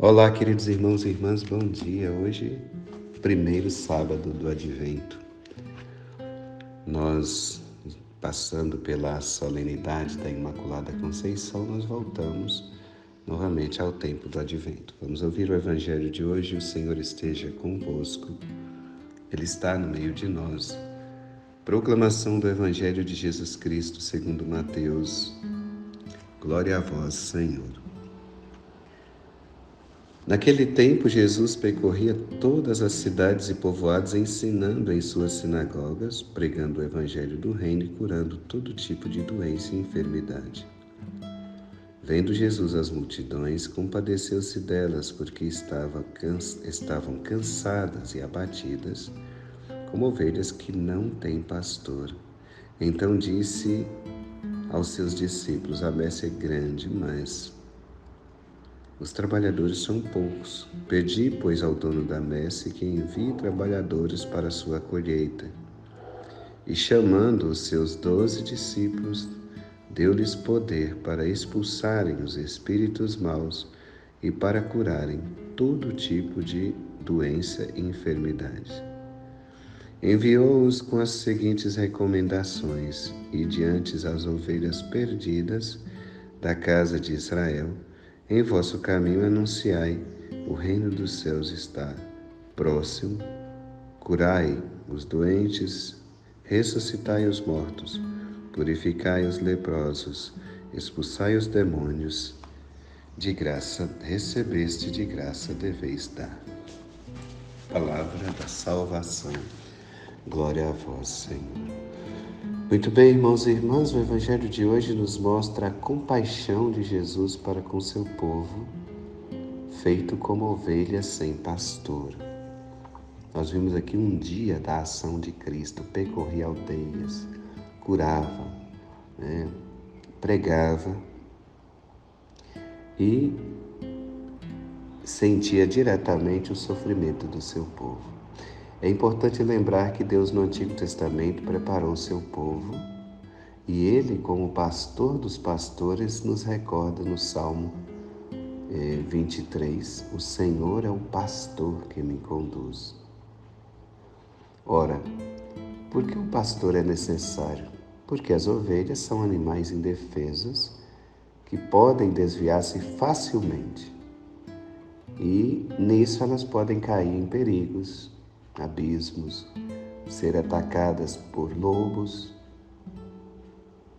Olá, queridos irmãos e irmãs, bom dia. Hoje, primeiro sábado do Advento. Nós, passando pela solenidade da Imaculada Conceição, nós voltamos novamente ao tempo do Advento. Vamos ouvir o Evangelho de hoje. O Senhor esteja convosco. Ele está no meio de nós. Proclamação do Evangelho de Jesus Cristo segundo Mateus. Glória a vós, Senhor. Naquele tempo, Jesus percorria todas as cidades e povoados, ensinando em suas sinagogas, pregando o evangelho do reino e curando todo tipo de doença e enfermidade. Vendo Jesus as multidões, compadeceu-se delas, porque estavam cansadas e abatidas, como ovelhas que não têm pastor. Então disse aos seus discípulos: a messe é grande, mas os trabalhadores são poucos. Pedi, pois, ao dono da messe que envie trabalhadores para a sua colheita. E chamando os seus 12 discípulos, deu-lhes poder para expulsarem os espíritos maus e para curarem todo tipo de doença e enfermidade. Enviou-os com as seguintes recomendações: e diante as ovelhas perdidas da casa de Israel, em vosso caminho anunciai, o reino dos céus está próximo, curai os doentes, ressuscitai os mortos, purificai os leprosos, expulsai os demônios, de graça recebeste, de graça deveis dar. Palavra da salvação. Glória a vós, Senhor. Muito bem, irmãos e irmãs, o Evangelho de hoje nos mostra a compaixão de Jesus para com seu povo, feito como ovelhas sem pastor. Nós vimos aqui um dia da ação de Cristo: percorria aldeias, curava, pregava e sentia diretamente o sofrimento do seu povo. É importante lembrar que Deus no Antigo Testamento preparou o seu povo e Ele, como pastor dos pastores, nos recorda no Salmo 23, o Senhor é o pastor que me conduz. Ora, por que o pastor é necessário? Porque as ovelhas são animais indefesos que podem desviar-se facilmente e nisso elas podem cair em perigos, abismos, ser atacadas por lobos.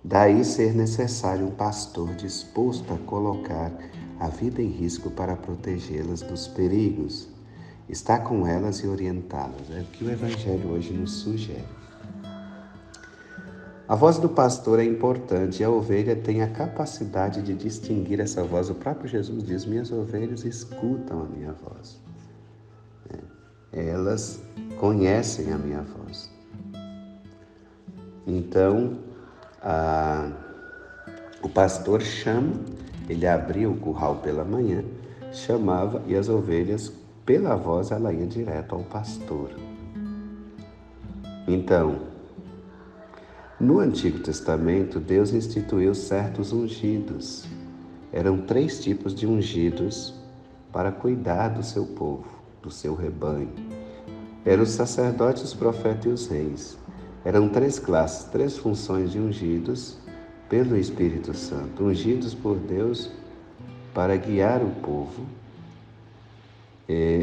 Daí ser necessário um pastor disposto a colocar a vida em risco para protegê-las dos perigos, estar com elas e orientá-las. É o que o Evangelho hoje nos sugere. A voz do pastor é importante e a ovelha tem a capacidade de distinguir essa voz. O próprio Jesus diz: minhas ovelhas escutam a minha voz. Elas conhecem a minha voz. Então, o pastor chama, ele abria o curral pela manhã, chamava e as ovelhas, pela voz, ela ia direto ao pastor. Então, no Antigo Testamento, Deus instituiu certos ungidos. Eram 3 tipos de ungidos para cuidar do seu povo, do seu rebanho. Eram os sacerdotes, os profetas e os reis. Eram 3 classes, 3 funções de ungidos pelo Espírito Santo, ungidos por Deus para guiar o povo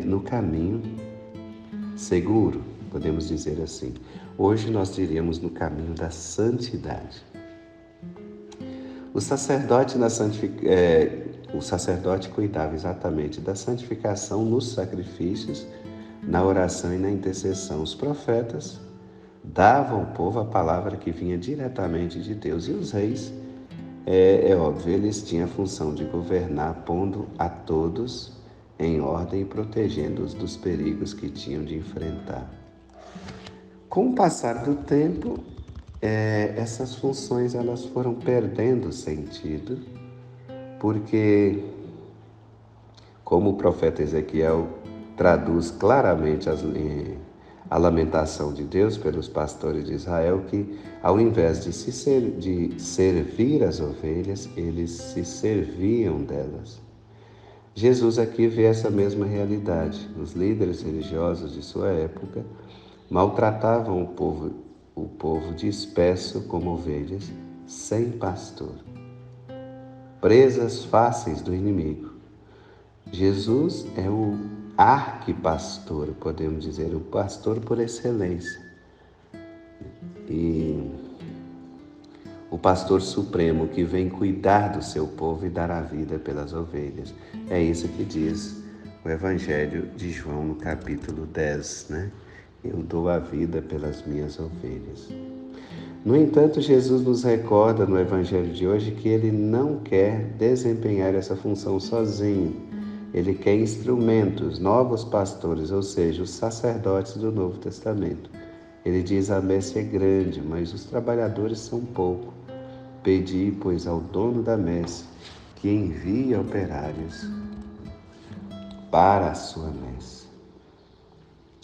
no caminho seguro, podemos dizer assim. Hoje nós diríamos no caminho da santidade. O sacerdote cuidava exatamente da santificação nos sacrifícios, na oração e na intercessão. Os profetas davam ao povo a palavra que vinha diretamente de Deus. E os reis, é óbvio, eles tinham a função de governar, pondo a todos em ordem e protegendo-os dos perigos que tinham de enfrentar. Com o passar do tempo, essas funções elas foram perdendo sentido, porque, como o profeta Ezequiel traduz claramente a lamentação de Deus pelos pastores de Israel, que ao invés de servir as ovelhas, eles se serviam delas. Jesus aqui vê essa mesma realidade. Os líderes religiosos de sua época maltratavam o povo disperso como ovelhas, sem pastor, presas fáceis do inimigo. Jesus é o arquipastor, podemos dizer, o pastor por excelência. E o pastor supremo que vem cuidar do seu povo e dar a vida pelas ovelhas. É isso que diz o Evangelho de João no capítulo 10, né? Eu dou a vida pelas minhas ovelhas. No entanto, Jesus nos recorda no Evangelho de hoje que ele não quer desempenhar essa função sozinho. Ele quer instrumentos, novos pastores, ou seja, os sacerdotes do Novo Testamento. Ele diz: a messe é grande, mas os trabalhadores são poucos. Pedi, pois, ao dono da messe que envie operários para a sua messe.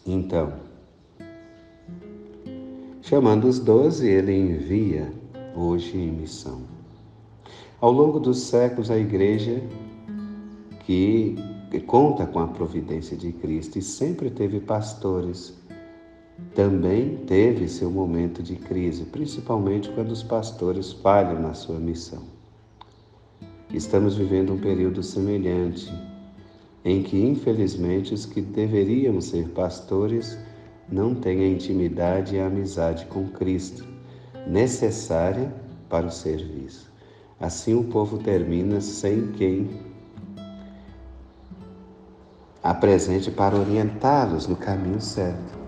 Então, chamando os 12, ele envia hoje em missão. Ao longo dos séculos, a igreja que conta com a providência de Cristo e sempre teve pastores, também teve seu momento de crise, principalmente quando os pastores falham na sua missão. Estamos vivendo um período semelhante, em que, infelizmente, os que deveriam ser pastores não têm a intimidade e a amizade com Cristo, necessária para o serviço. Assim, o povo termina sem quem apresente para orientá-los no caminho certo.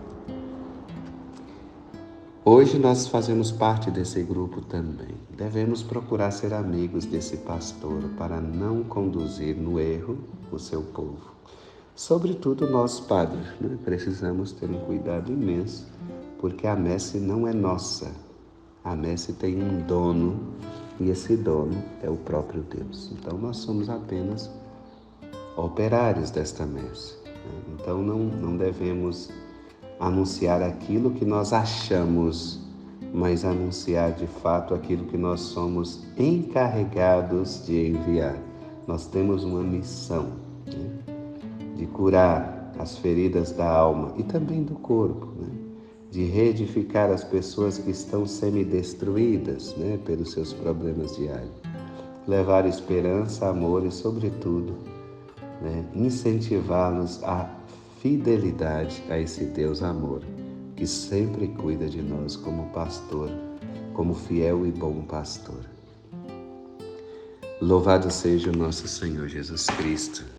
Hoje nós fazemos parte desse grupo também. Devemos procurar ser amigos desse pastor para não conduzir no erro o seu povo. Sobretudo nós, padres, né? Precisamos ter um cuidado imenso, porque a messe não é nossa. A messe tem um dono e esse dono é o próprio Deus. Então nós somos apenas operários desta messe. Né? Então não devemos anunciar aquilo que nós achamos, mas anunciar de fato aquilo que nós somos encarregados de enviar. Nós temos uma missão, né? De curar as feridas da alma e também do corpo, né? De reedificar as pessoas que estão semidestruídas, né? Pelos seus problemas diários. Levar esperança, amor e, sobretudo, né? Incentivá-los a fidelidade a esse Deus amor, que sempre cuida de nós como pastor, como fiel e bom pastor. Louvado seja o nosso Senhor Jesus Cristo.